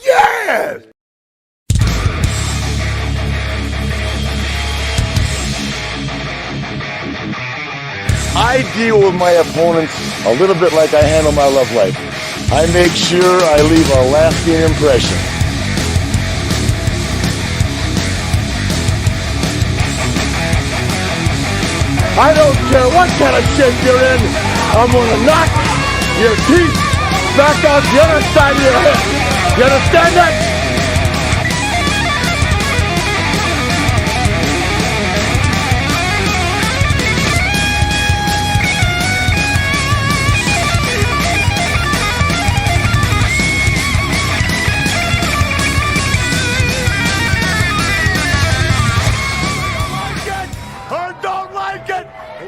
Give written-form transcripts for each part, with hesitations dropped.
Yes! I deal with my opponents a little bit like I handle my love life. I make sure I leave a lasting impression. I don't care what kind of shape you're in, I'm gonna knock your teeth back out the other side of your head. You understand that?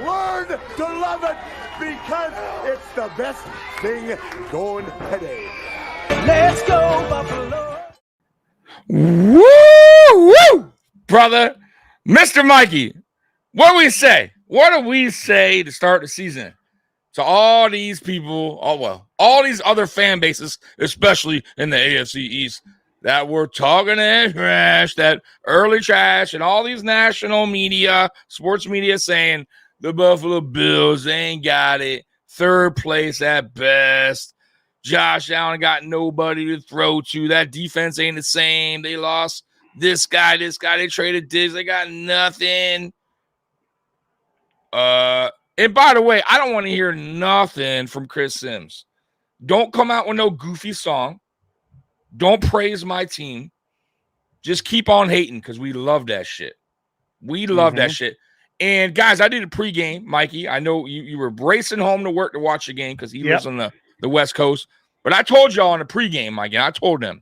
Learn to love it because it's the best thing going today. Let's go, Buffalo. Woo! Woo! Brother, Mr. Mikey, what do we say? What do we say to start the season to all these people, all these other fan bases, especially in the AFC East, that were talking that trash, that early trash, and all these national media, sports media saying, the Buffalo Bills, they ain't got it. Third place at best. Josh Allen got nobody to throw to. That defense ain't the same. They lost this guy. They traded Diggs. They got nothing. And by the way, I don't want to hear nothing from Chris Sims. Don't come out with no goofy song. Don't praise my team. Just keep on hating because we love that shit. We love that shit. And, guys, I did a pregame, Mikey. I know you were racing home to work to watch the game because he lives on the West Coast. But I told y'all on the pregame, Mikey, I told them,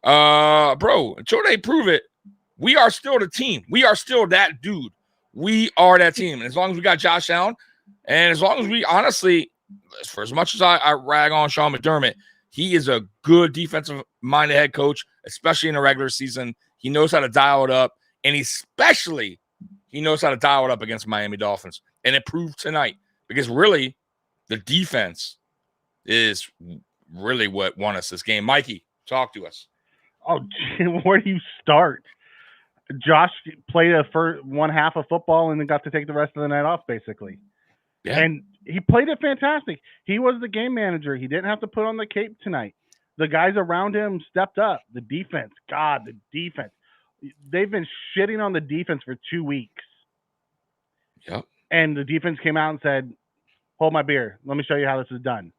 bro, until they prove it, we are still the team. We are still that dude. We are that team. And as long as we got Josh Allen, and as long as we, honestly, for as much as I rag on Sean McDermott, he is a good defensive-minded head coach, especially in the regular season. He knows how to dial it up, and especially – he knows how to dial it up against Miami Dolphins. And it proved tonight because really the defense is really what won us this game. Mikey, talk to us. Oh, where do you start? Josh played a first one half of football and then got to take the rest of the night off, basically. Yeah. And he played it fantastic. He was the game manager. He didn't have to put on the cape tonight. The guys around him stepped up. The defense. They've been shitting on the defense for 2 weeks. Yep. And the defense came out and said, hold my beer. Let me show you how this is done.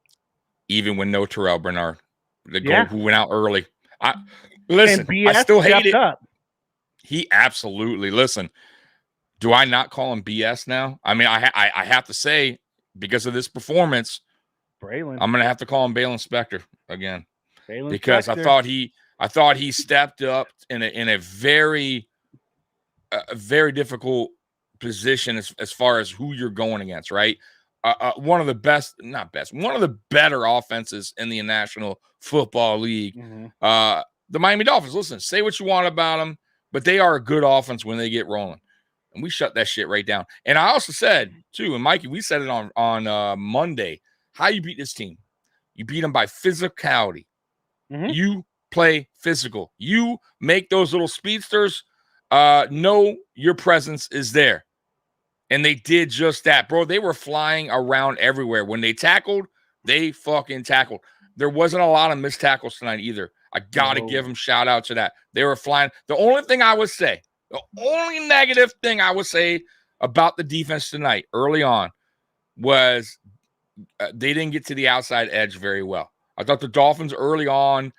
Even with no Terrell Bernard, the goal who went out early. I still hate it. Up. He absolutely, listen, do I not call him BS now? I mean, I have to say, because of this performance, Braylon. I'm going to have to call him Balin Spector again. Balin because Spector. I thought he stepped up in a very difficult position as far as who you're going against, right? One of the one of the better offenses in the National Football League. The Miami Dolphins, listen, say what you want about them, but they are a good offense when they get rolling. And we shut that shit right down. And I also said, too, and Mikey, we said it on Monday, how you beat this team. You beat them by physicality. You play physical. You make those little speedsters know your presence is there. And they did just that, bro. They were flying around everywhere. When they tackled, they fucking tackled. There wasn't a lot of missed tackles tonight either. I got to give them shout out to that. They were flying. The only negative thing I would say about the defense tonight early on was they didn't get to the outside edge very well. I thought the Dolphins early on,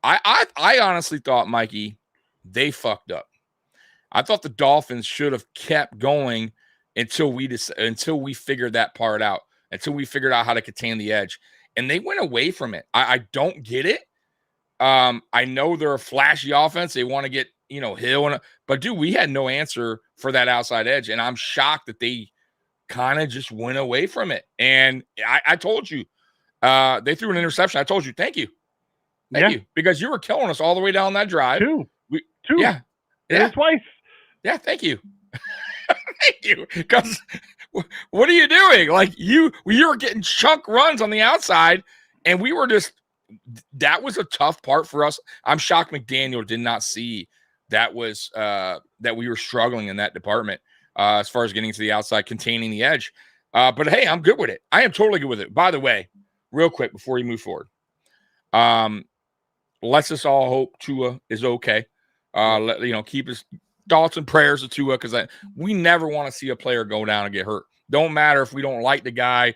I honestly thought, Mikey, they fucked up. I thought the Dolphins should have kept going until we figured that part out, until we figured out how to contain the edge. And they went away from it. I don't get it. I know they're a flashy offense. They want to get, Hill. But, dude, we had no answer for that outside edge. And I'm shocked that they kind of just went away from it. And I told you, they threw an interception. I told you, thank you. Thank you. Because you were killing us all the way down that drive. Two. Yeah. Twice. Yeah, thank you. Thank you. Because what are you doing? Like, you were getting chunk runs on the outside, and we were just that was a tough part for us. I'm shocked McDaniel did not see that was that we were struggling in that department as far as getting to the outside, containing the edge. But hey, I'm good with it. I am totally good with it. By the way, real quick before you move forward, let's just all hope Tua is okay. Keep his thoughts and prayers to Tua, because we never want to see a player go down and get hurt. Don't matter if we don't like the guy.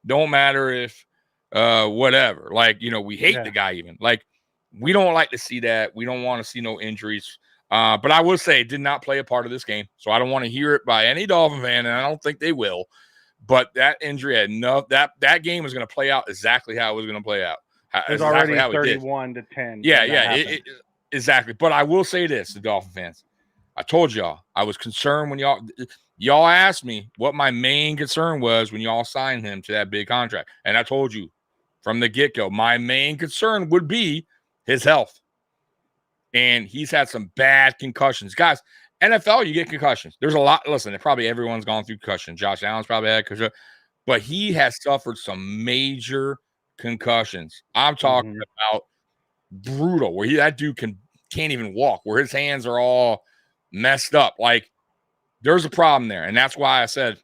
Don't matter if whatever. Like, we hate the guy even. Like, we don't like to see that. We don't want to see no injuries. But I will say it did not play a part of this game. So I don't want to hear it by any Dolphin fan, and I don't think they will. But that injury had that game was going to play out exactly how it was going to play out. It was already 31-10. Yeah, exactly. But I will say this, the Dolphin fans. I told y'all, I was concerned when y'all asked me what my main concern was when y'all signed him to that big contract. And I told you from the get-go, my main concern would be his health. And he's had some bad concussions. Guys, NFL, you get concussions. There's a lot. Listen, probably everyone's gone through concussion. Josh Allen's probably had concussion. But he has suffered some major concussions. I'm talking about brutal, where that dude can't even walk, where his hands are all messed up. Like, there's a problem there. And that's why I said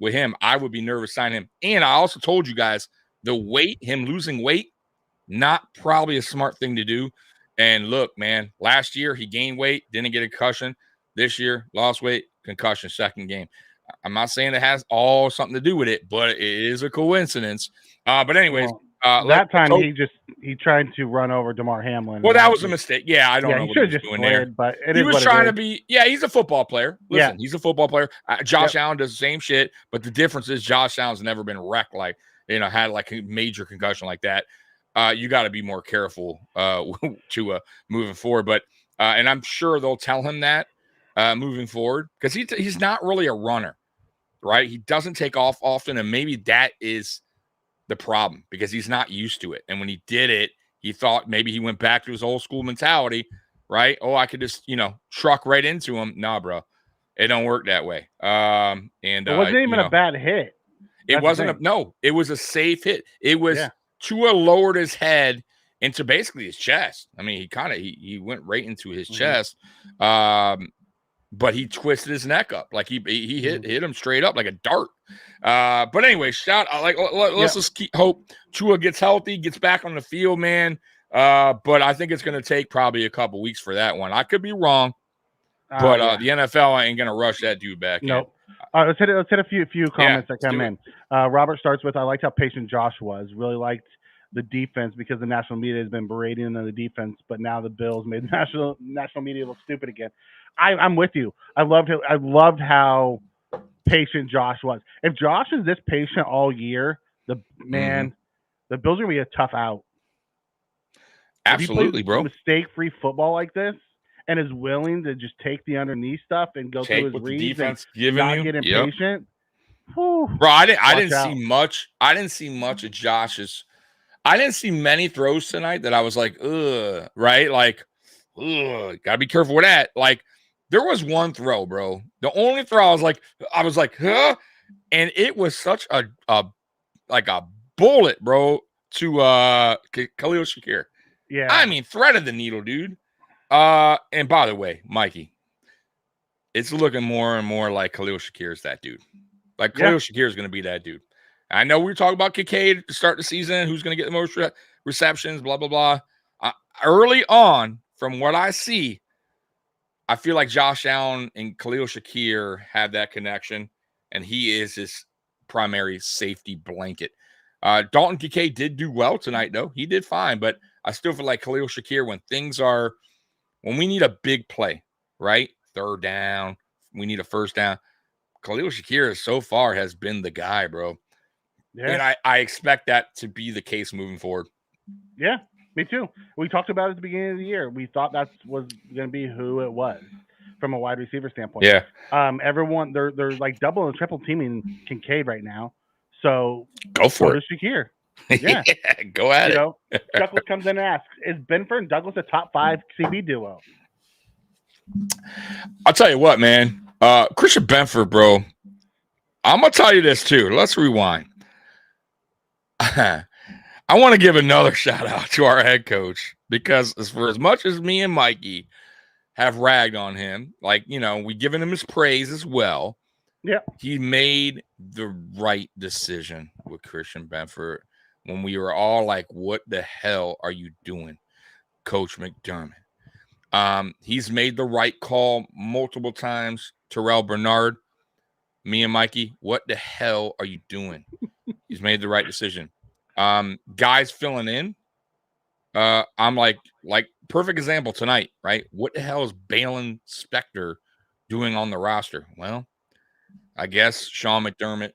with him, I would be nervous signing him. And I also told you guys him losing weight, not probably a smart thing to do. And look, man, last year he gained weight, didn't get a concussion. This year, lost weight, concussion, second game. I'm not saying it has all something to do with it, but it is a coincidence. But anyways, that time he tried to run over DeMar Hamlin. Well, that was a mistake. Yeah, I don't know what he was doing there. But he was trying to be. Yeah, he's a football player. Listen, he's a football player. Josh Allen does the same shit, but the difference is Josh Allen's never been wrecked had like a major concussion like that. You got to be more careful to moving forward. But and I'm sure they'll tell him that moving forward, because he's not really a runner, right? He doesn't take off often, and maybe that is the problem, because he's not used to it. And when he did it, he thought maybe he went back to his old school mentality, right? Oh, I could just, truck right into him. Nah, bro, it don't work that way. And it wasn't even a bad hit. It wasn't it was a safe hit. It was Tua lowered his head into basically his chest. I mean, he went right into his chest. But he twisted his neck up, like he hit him straight up like a dart. But anyway, let's just hope Tua gets healthy, gets back on the field, man. But I think it's going to take probably a couple weeks for that one. I could be wrong, but the NFL ain't going to rush that dude back. Nope. Let's hit a few comments that come in. Robert starts with, I liked how patient Josh was. Really liked the defense, because the national media has been berating the defense, but now the Bills made the national media look stupid again. I'm with you. I loved how patient Josh was. If Josh is this patient all year, the Bills are gonna be a tough out. Absolutely, bro. Mistake-free football like this, and is willing to just take the underneath stuff and go through his reads and not get impatient. Whew. Bro, I didn't see much. I didn't see much of Josh's. I didn't see many throws tonight that I was like, ugh, right? Like, ugh, gotta be careful with that. Like, there was one throw, bro. The only throw I was like, huh? And it was such a bullet, bro, to Khalil Shakir. Yeah. I mean, threaded the needle, dude. And by the way, Mikey, it's looking more and more like Khalil Shakir is that dude. Like, Khalil Shakir is going to be that dude. I know we were talking about Kincaid to start the season, who's going to get the most receptions, blah, blah, blah. Early on, from what I see, I feel like Josh Allen and Khalil Shakir have that connection, and he is his primary safety blanket. Dalton Kincaid did do well tonight, though. He did fine, but I still feel like Khalil Shakir, when we need a big play, right? Third down, we need a first down. Khalil Shakir so far has been the guy, bro. Yeah. And I expect that to be the case moving forward. Yeah, me too. We talked about it at the beginning of the year. We thought that was going to be who it was from a wide receiver standpoint. Yeah. Everyone, they're like double and triple teaming Kincaid right now. So go for it. Shakir. Yeah. Go at it. Douglas comes in and asks, is Benford and Douglas a top 5 CB duo? I'll tell you what, man. Christian Benford, bro. I'm going to tell you this too. Let's rewind. I want to give another shout out to our head coach because for as much as me and Mikey have ragged on him, like, we given him his praise as well. Yeah. He made the right decision with Christian Benford when we were all like, what the hell are you doing, Coach McDermott? He's made the right call multiple times. Terrell Bernard, me and Mikey, what the hell are you doing? He's made the right decision. Guys filling in. I'm like perfect example tonight, right? What the hell is Balin Spector doing on the roster? Well, I guess Sean McDermott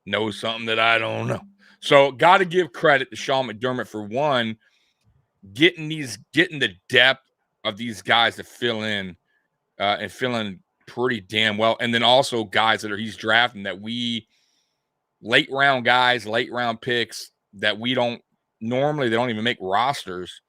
knows something that I don't know. So got to give credit to Sean McDermott for one, getting the depth of these guys to fill in and fill in pretty damn well. And then also guys that he's drafting that late round picks that we don't normally, they don't even make rosters,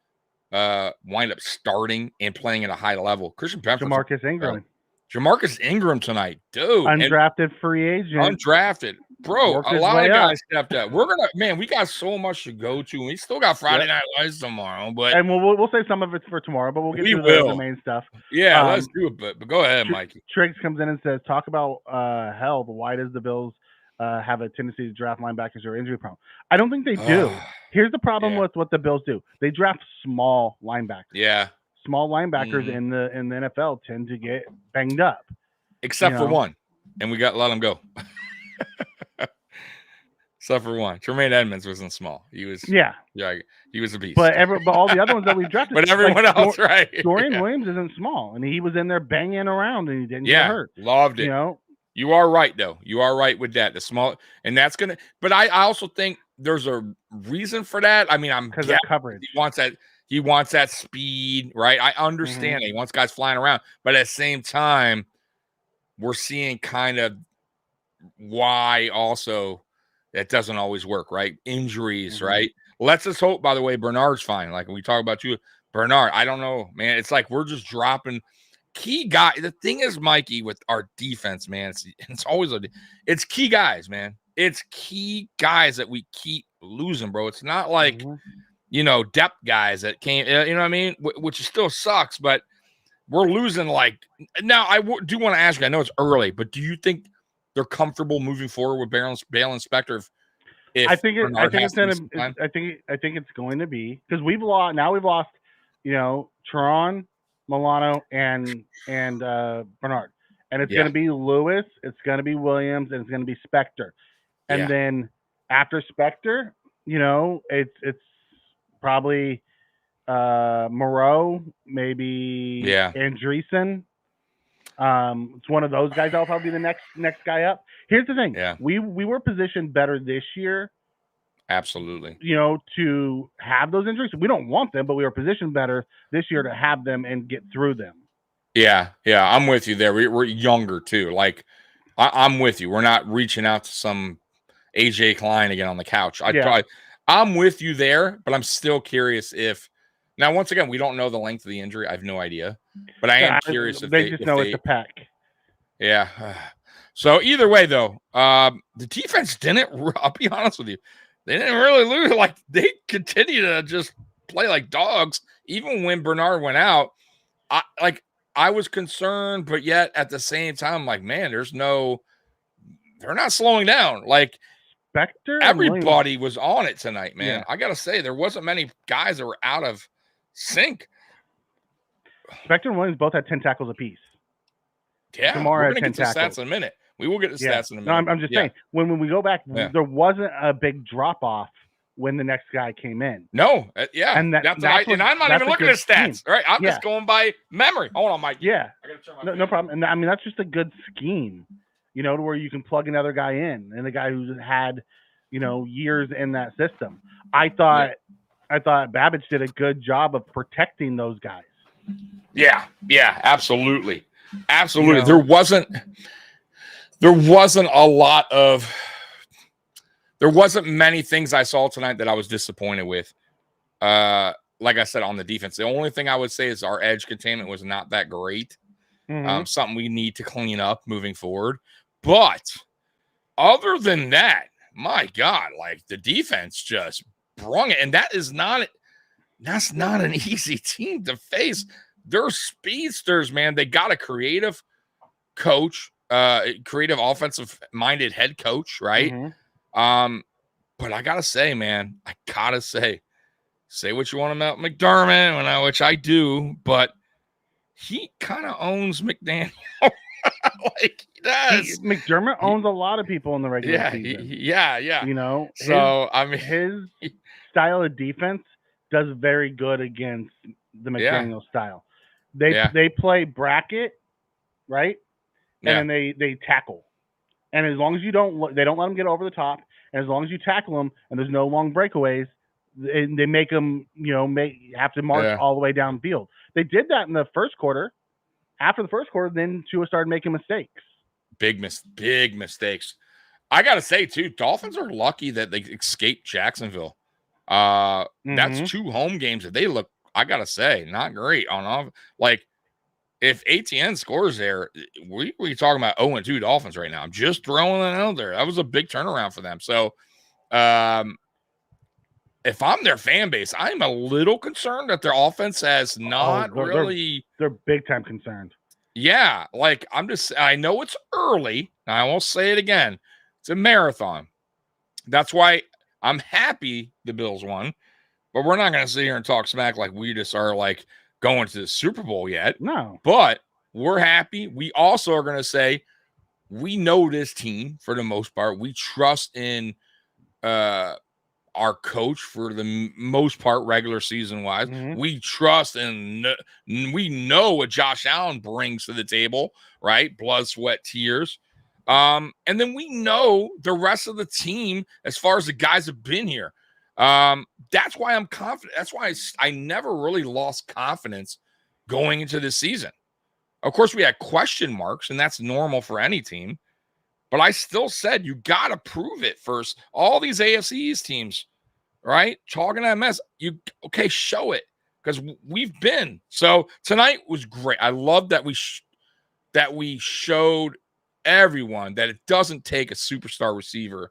wind up starting and playing at a high level. Christian Benford. Jamarcus Ingram tonight, dude. Undrafted free agent. Undrafted. Bro, a lot of guys stepped up. We got so much to go to. We still got Friday Night Lights tomorrow, and we'll save some of it for tomorrow, but we'll get to the main stuff. Yeah, let's do it. But go ahead, Mikey. Triggs comes in and says, talk about hell, but why does the Bills have a tendency to draft linebackers who are injury prone? I don't think they do. Here's the problem with what the Bills do. They draft small linebackers. Yeah. Small linebackers in the NFL tend to get banged up. Except for one. And we got to let him go. Except for one. Tremaine Edmonds wasn't small. He was he was a beast. But all the other ones that we've drafted. But everyone else, right. Dorian Williams isn't small. And he was in there banging around and he didn't get hurt. Loved it. You are right, though. You are right with that. The small, and that's going to, but I also think there's a reason for that. I mean, because of coverage. He wants that speed, right? I understand He wants guys flying around, but at the same time, we're seeing kind of why also that doesn't always work, right? Injuries, right? Let's just hope, by the way, Bernard's fine. Like when we talk about you, Bernard, I don't know, man. It's like we're just dropping key guy. The thing is, Mikey, with our defense, man, it's always it's key guys, man. It's key guys that we keep losing, bro. It's not like depth guys that came, you know what I mean? Which still sucks, but we're losing now. I do want to ask you, I know it's early, but do you think they're comfortable moving forward with Balin Spector? I think it's going to be, because we've lost, Tron, Milano, and Bernard. And it's going to be Lewis, it's going to be Williams, and it's going to be Spector. And then after Spector, it's probably Moreau, maybe Andreessen. It's one of those guys that'll probably be the next guy up. Here's the thing. Yeah. We were positioned better this year. Absolutely. To have those injuries. We don't want them, but we were positioned better this year to have them and get through them. Yeah. Yeah. I'm with you there. We're younger too. Like I'm with you. We're not reaching out to some AJ Klein again on the couch. I'm with you there, but I'm still curious if now, once again, we don't know the length of the injury. I have no idea, but I am curious if they just know it's a pack. Yeah. So either way, though, the defense didn't. I'll be honest with you, they didn't really lose. Like they continue to just play like dogs, even when Bernard went out. I was concerned, but yet at the same time, like, man, they're not slowing down. Like Spector, everybody was on it tonight, man. I gotta say, there wasn't many guys that were out of sync. Spector and Williams both had 10 tackles apiece. Yeah, Kamara we're gonna get to stats in a minute. We will get to stats in a minute. No, I'm just saying, when we go back, there wasn't a big drop off when the next guy came in. No, and I'm not even looking at stats. All right, I'm just going by memory. Hold on, Mike. Yeah, I gotta turn my no problem. And I mean, that's just a good scheme, to where you can plug another guy in, and a guy who's had, years in that system. I thought Babbage did a good job of protecting those guys. Yeah, absolutely. There wasn't many things I saw tonight that I was disappointed with. Like I said, on the defense, the only thing I would say is our edge containment was not that great. Something we need to clean up moving forward. But other than that, my God, like the defense just sprung it, and that's not an easy team to face. They're speedsters, man. They got a creative coach, creative offensive-minded head coach, right? Mm-hmm. But I gotta say, man, say what you want about McDermott, which I do, but he kind of owns McDaniel. Like he does. McDermott owns a lot of people in the regular season. Yeah. You know, so his style of defense does very good against the McDaniel style. They play bracket, right? And then they tackle. And as long as they don't let them get over the top, and as long as you tackle them, and there's no long breakaways, they make them, have to march all the way downfield. They did that in the first quarter. After the first quarter, then Tua started making mistakes. Big mistakes. I gotta say too, Dolphins are lucky that they escaped Jacksonville. That's 2 home games that they look, I gotta say, not great on off. Like if ATN scores there, we talking about 0-2 Dolphins right now. I'm just throwing it out there. That was a big turnaround for them. So if I'm their fan base, I'm a little concerned that their offense has not really. They're big time concerned. Yeah, like I know it's early. I won't say it again. It's a marathon. That's why I'm happy the Bills won, but we're not going to sit here and talk smack like we just are like going to the Super Bowl yet. No, but we're happy. We also are going to say we know this team for the most part. We trust in our coach for the most part, regular season wise. We trust and we know what Josh Allen brings to the table, right? Blood, sweat, tears. And then we know the rest of the team as far as the guys have been here. That's why I'm confident. That's why I never really lost confidence going into this season. Of course, we had question marks, and that's normal for any team. But I still said you got to prove it first. All these AFC East teams, right? Chalking that mess. Show it because we've been. So tonight was great. I love that we showed everyone that it doesn't take a superstar receiver,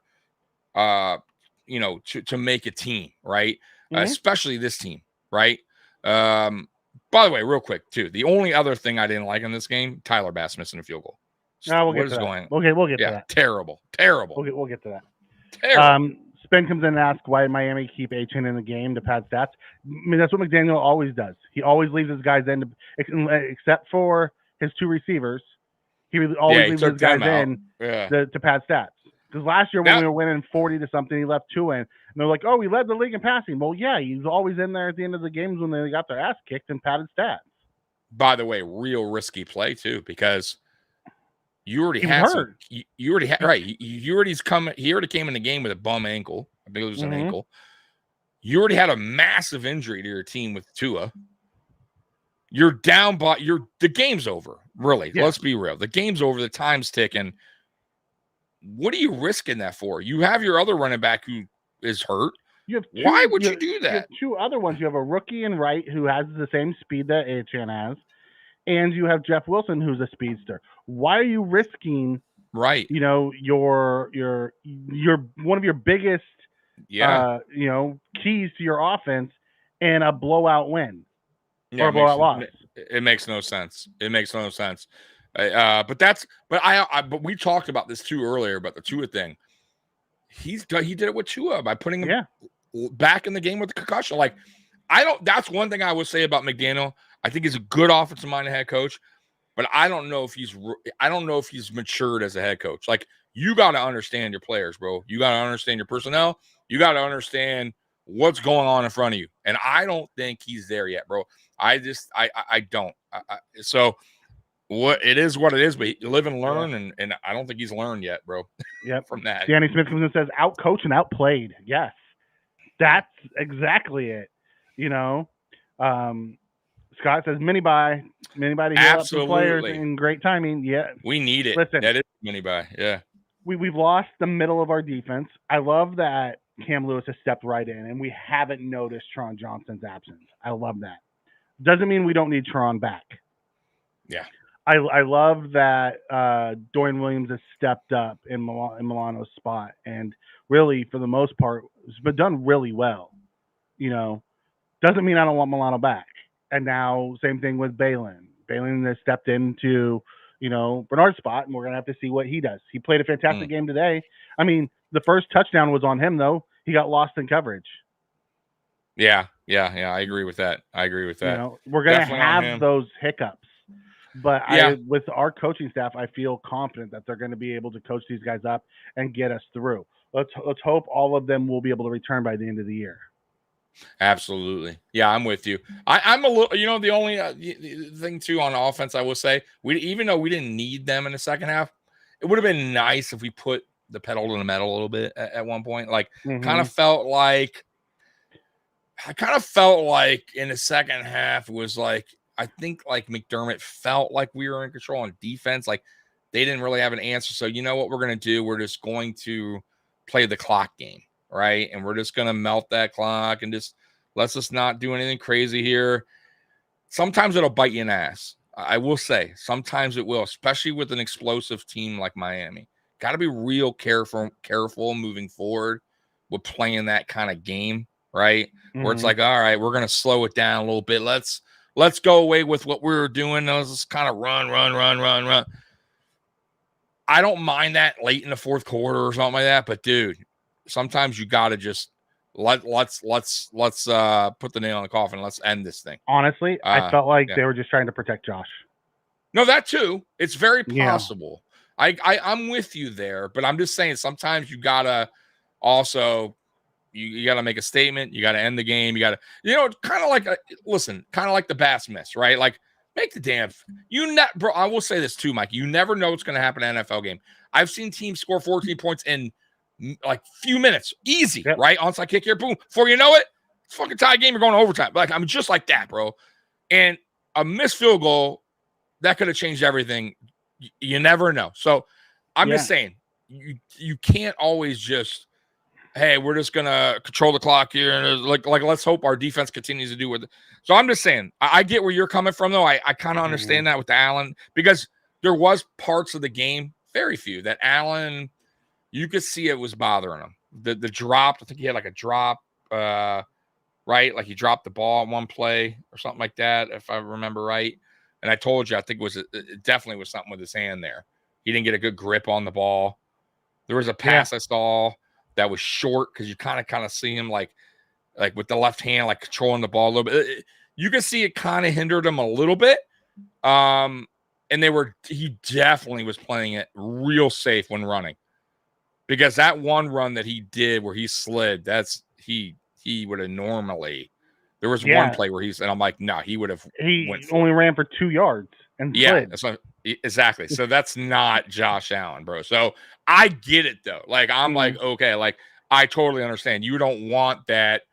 to make a team, right? Especially this team, right? By the way, real quick too, the only other thing I didn't like in this game, Tyler Bass missing a field goal. We'll get to that. We'll get to that. Terrible. We'll get to that. Terrible. Spen comes in and asks, why did Miami keep Achane in the game to pad stats? I mean, that's what McDaniel always does. He always leaves his guys in, except for his 2 receivers. He always leaves his guys in to pad stats. Because last year when we were winning 40 to something, he left 2 in. And they're like, we led the league in passing. Well, yeah, he's always in there at the end of the games when they got their ass kicked and padded stats. By the way, real risky play too, because you already had some, you already had right. He already came in the game with a bum ankle. I think it was an ankle. You already had a massive injury to your team with Tua. You're down, but the game's over. Really, let's be real. The game's over. The time's ticking. What are you risking that for? You have your other running back who is hurt. Why would you do that? You have 2 other ones. You have a rookie in right who has the same speed that Achane has, and you have Jeff Wilson who's a speedster. Why are you risking? Right. Your one of your biggest keys to your offense and a blowout win or a blowout loss. It makes no sense. But we talked about this too earlier about the Tua thing. He did it with Tua by putting him back in the game with the concussion. Like that's one thing I would say about McDaniel. I think he's a good offensive minded head coach, but I don't know if he's matured as a head coach. Like you got to understand your players, bro. You got to understand your personnel. You got to understand what's going on in front of you. And I don't think he's there yet, bro. I don't. So what it is, what it is, but you live and learn, and I don't think he's learned yet, bro. Yep. From that. Danny Smith comes and says, out-coached and outplayed. Yes. That's exactly it. Scott says, mini-buy to heal up the players in great timing. Yeah. We need it. Listen, that is mini-buy. Yeah. We've lost the middle of our defense. I love that Cam Lewis has stepped right in, and we haven't noticed Tron Johnson's absence. I love that. Doesn't mean we don't need Tron back. Yeah. I love that Dorian Williams has stepped up in Milano's spot, and really, for the most part, has been done really well. doesn't mean I don't want Milano back. And now, same thing with Balin. Balin has stepped into, Bernard's spot, and we're going to have to see what he does. He played a fantastic game today. I mean, the first touchdown was on him, though. He got lost in coverage. Yeah. I agree with that. We're going to have those hiccups. But with our coaching staff, I feel confident that they're going to be able to coach these guys up and get us through. Let's hope all of them will be able to return by the end of the year. Absolutely. Yeah, I'm with you. I'm a little, the only thing too on offense, I will say, even though we didn't need them in the second half, it would have been nice if we put the pedal to the metal a little bit at one point. Like, kind of felt like in the second half, it was like, I think like McDermott felt like we were in control on defense. Like, they didn't really have an answer. So, you know what we're going to do? We're just going to play the clock game. Right. And we're just going to melt that clock and just let's us not do anything crazy here. Sometimes it'll bite you in the ass. I will say sometimes it will, especially with an explosive team like Miami. Got to be real careful moving forward with playing that kind of game. Right. Where it's like, all right, we're going to slow it down a little bit. Let's go away with what we were doing. Let's just kind of run. I don't mind that late in the fourth quarter or something like that. But dude, sometimes you got to just let's put the nail in the coffin. Let's end this thing. Honestly, I felt like they were just trying to protect Josh. No, that too. It's very possible. Yeah. I'm with you there, but I'm just saying sometimes you gotta also you gotta make a statement. You gotta end the game. You gotta kind of like kind of like the Bass miss, right? Like make the damn bro. I will say this too, Mike. You never know what's gonna happen in an NFL game. I've seen teams score 14 points in like few minutes, easy, right? Onside kick here, boom. Before you know it, it's fucking tie game. You're going to overtime. Like I'm just like that, bro. And a missed field goal that could have changed everything. You never know. So I'm just saying, you can't always just, hey, we're just gonna control the clock here, and like let's hope our defense continues to do what. So I'm just saying, I get where you're coming from, though. I kind of understand that with Allen because there was parts of the game, very few, that Allen. You could see it was bothering him. The drop, I think he had like a drop, right? Like he dropped the ball on one play or something like that, if I remember right. And I told you, I think it definitely was something with his hand there. He didn't get a good grip on the ball. There was a pass I saw that was short because you kind of see him like with the left hand, like controlling the ball a little bit. You can see it kind of hindered him a little bit. And he definitely was playing it real safe when running. Because that one run that he did where he slid, he would have normally. There was one play where and I'm like, no, he would have. He only ran for 2 yards and slid. Exactly. So that's not Josh Allen, bro. So I get it though. Like I'm like, okay, like I totally understand. You don't want that.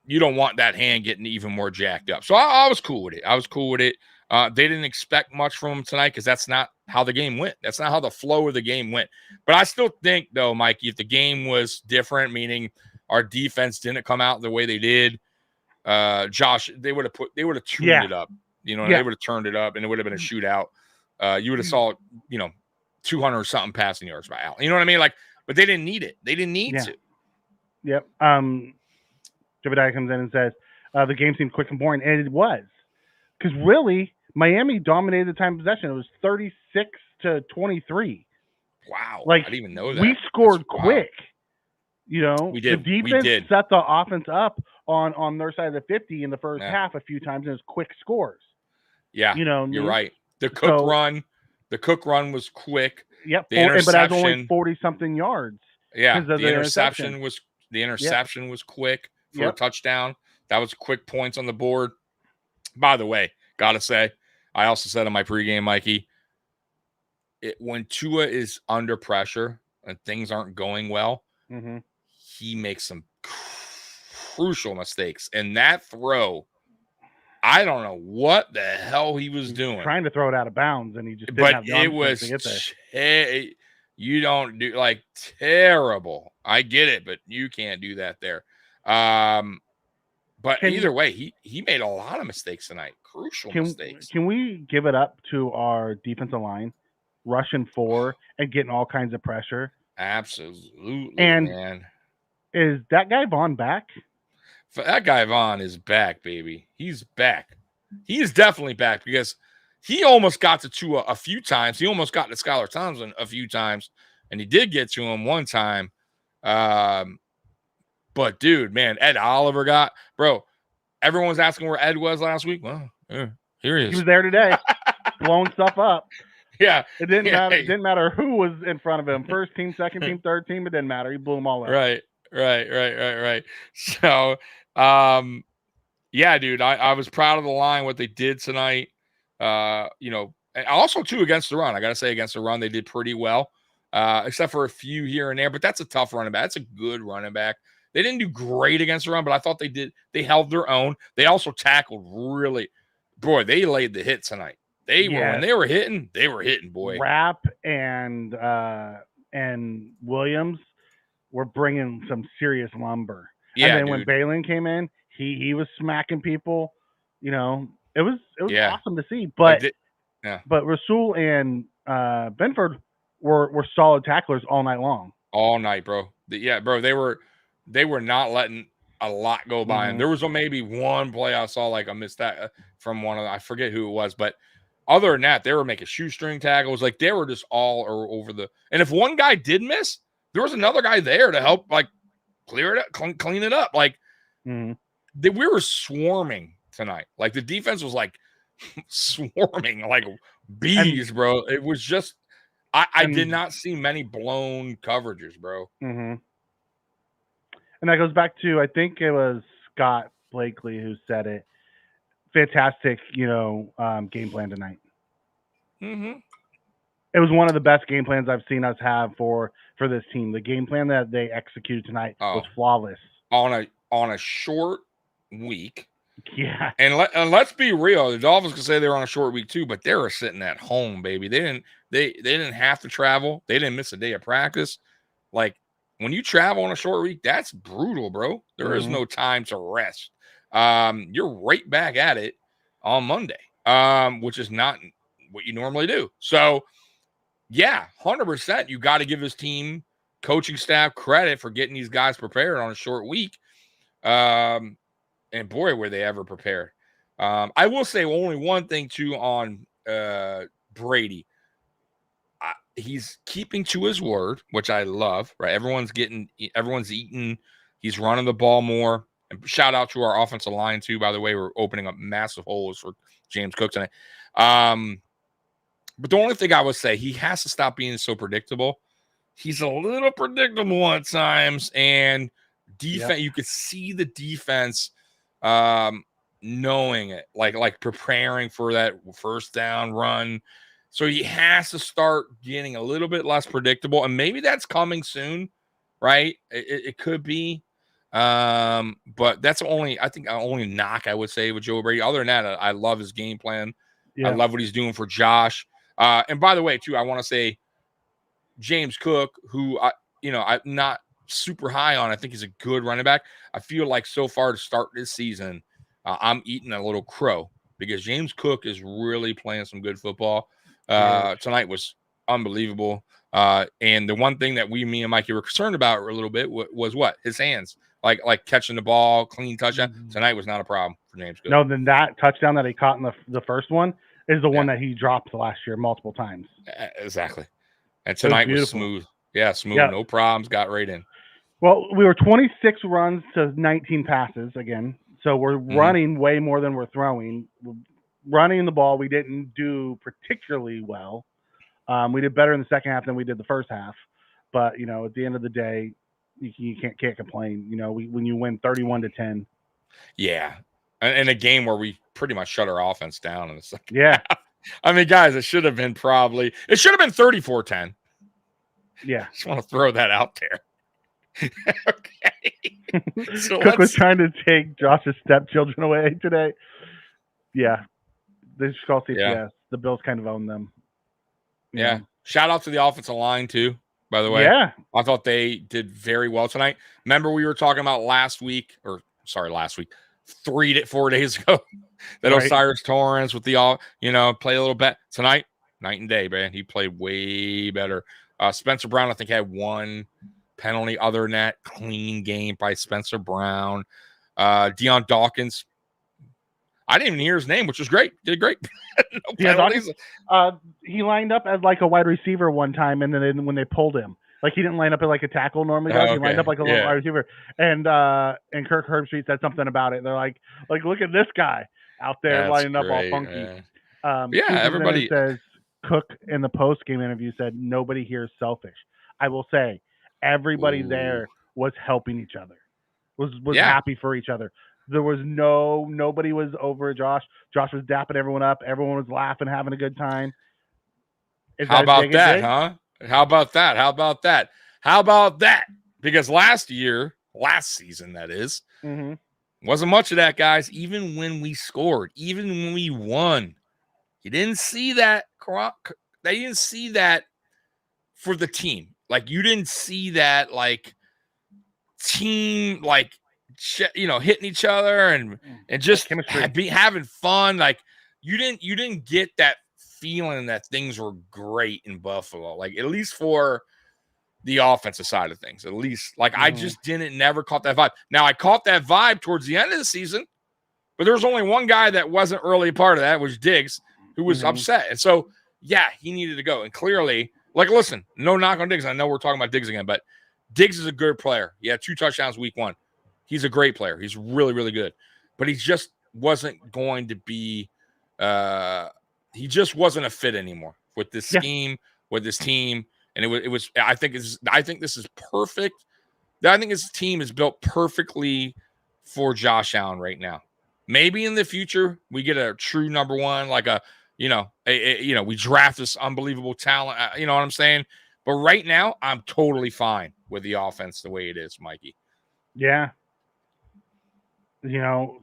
You don't want that hand getting even more jacked up. So I was cool with it. They didn't expect much from him tonight because that's not how the game went. That's not how the flow of the game went. But I still think, though, Mikey, if the game was different, meaning our defense didn't come out the way they did, Josh, they would have tuned it up. They would have turned it up, and it would have been a shootout. You would have saw, 200 something passing yards by Allen. You know what I mean? Like, but they didn't need it. They didn't need to. Yep. Jebediah comes in and says the game seemed quick and boring, and it was. Because really, Miami dominated the time of possession. It was 36-23. Wow. Like, I didn't even know that. We scored quick. We did. The defense set the offense up on their side of the 50 in the first half a few times, and it was quick scores. Yeah. You're right. The Cook run was quick. Yep. But that was only 40-something yards. Yeah. The interception was quick for a touchdown. That was quick points on the board. By the way, gotta say, I also said in my pregame, Mikey, when Tua is under pressure and things aren't going well, he makes some crucial mistakes. And that throw, I don't know what the hell he was doing. Trying to throw it out of bounds, and he just didn't have the confidence to get there. You don't do like terrible. I get it, but you can't do that there. But either way, he made a lot of mistakes tonight. Crucial mistakes. Can we give it up to our defensive line, rushing 4 and getting all kinds of pressure? Absolutely, and man. Is that guy Vaughn back? That guy Vaughn is back, baby. He's back. He is definitely back because he almost got to Tua a few times. He almost got to Skylar Thompson a few times, and he did get to him one time. But dude, man, Ed Oliver got bro. Everyone was asking where Ed was last week. Well, here he is. He was there today, blowing stuff up. Yeah, it didn't matter. It didn't matter who was in front of him. First team, second team, third team. It didn't matter. He blew them all up. Right. So, yeah, dude, I was proud of the line, what they did tonight. You know, and also too against the run. I gotta say, against the run, they did pretty well, except for a few here and there. But that's a tough running back. That's a good running back. They didn't do great against the run, but I thought they did. They held their own. They also tackled really. Boy, they laid the hit tonight. They were when they were hitting, boy. Rapp and Williams were bringing some serious lumber. Yeah, and then when Balin came in, he was smacking people. You know, it was awesome to see. But but Rasul and Benford were solid tacklers all night long. All night, bro. Bro, they were not letting a lot go by him. There was maybe one play I saw like I missed that from one of I forget who it was, but other than that, they were making shoestring tackles. Like they were just all over the. And if one guy did miss, there was another guy there to help like clear it up, clean it up. Like we were swarming tonight. Like the defense was like swarming like bees, bro. It was just I did not see many blown coverages, bro. And that goes back to, I think it was Scott Blakely who said it. Fantastic, game plan tonight. It was one of the best game plans I've seen us have for this team. The game plan that they executed tonight was flawless. On a short week. Yeah. And let's be real. The Dolphins can say they were on a short week too, but they were sitting at home, baby. They didn't have to travel. They didn't miss a day of practice. Like, when you travel on a short week, that's brutal, bro. There is no time to rest. You're right back at it on Monday, which is not what you normally do. So, yeah, 100%. You got to give this team, coaching staff credit for getting these guys prepared on a short week. And boy, were they ever prepared. I will say only one thing too on Brady. He's keeping to his word, which I love, right? Everyone's eating. He's running the ball more. And shout out to our offensive line too, by the way. We're opening up massive holes for James Cook tonight. But the only thing I would say, he has to stop being so predictable. He's a little predictable at times, and defense, you could see the defense knowing it, like preparing for that first down run. So he has to start getting a little bit less predictable, and maybe that's coming soon, right? It could be, but that's only knock I would say with Joe Brady. Other than that, I love his game plan. I love what he's doing for Josh. And by the way, too, I want to say James Cook, who I'm not super high on. I think he's a good running back. I feel like so far to start this season, I'm eating a little crow because James Cook is really playing some good football. Tonight was unbelievable. And the one thing that me and Mikey were concerned about a little bit was what? His hands, like catching the ball, clean touchdown. Tonight was not a problem for James Cook. No, then that touchdown that he caught in the first one is the one that he dropped last year multiple times. Exactly. And tonight was smooth. Yeah, smooth. Yeah. No problems. Got right in. Well, we were 26 runs to 19 passes again. So we're running way more than we're throwing. Running the ball, we didn't do particularly well. We did better in the second half than we did the first half. But, at the end of the day, you can't complain. When you win 31-10. Yeah. In a game where we pretty much shut our offense down in the second half. I mean, guys, it should have been 34-10. Yeah. Just want to throw that out there. Okay. So Cook was trying to take Josh's stepchildren away today. Yeah. They just call CPS. Yeah. The Bills kind of own them. Yeah. Shout out to the offensive line, too, by the way. Yeah. I thought they did very well tonight. Remember we were talking about last week, 4 days ago, that Osiris Torrance with the play a little bit. Tonight, night and day, man. He played way better. Spencer Brown, I think, had one penalty. Other than that, clean game by Spencer Brown. Deion Dawkins. I didn't even hear his name, which was great. Did great. No penalties. He lined up as like a wide receiver one time, and then when they pulled him, like he didn't line up like a tackle normally does. He lined up like a little wide receiver. And Kirk Herbstreit said something about it. They're like look at this guy out there lining up all funky. Everybody says Cook in the post game interview said nobody here is selfish. I will say everybody there was helping each other. Was happy for each other. There was nobody was over Josh. Josh was dapping everyone up. Everyone was laughing, having a good time. How about that, huh? How about that? How about that? How about that? Because last season, that is, wasn't much of that, guys. Even when we scored, even when we won, you didn't see that. They didn't see that for the team. Like, you didn't see that, like, team, like, hitting each other and just having fun. Like, you didn't get that feeling that things were great in Buffalo, like, at least for the offensive side of things, at least. Like, I just never caught that vibe. Now, I caught that vibe towards the end of the season, but there was only one guy that wasn't really a part of that, was Diggs, who was upset. And so, yeah, he needed to go. And clearly, like, listen, no knock on Diggs. I know we're talking about Diggs again, but Diggs is a good player. He had 2 touchdowns week 1. He's a great player. He's really, really good. But he just wasn't going to be he just wasn't a fit anymore with this scheme, with this team. And it was I think this is perfect. I think his team is built perfectly for Josh Allen right now. Maybe in the future we get a true number 1, like we draft this unbelievable talent. You know what I'm saying? But right now, I'm totally fine with the offense the way it is, Mikey. Yeah.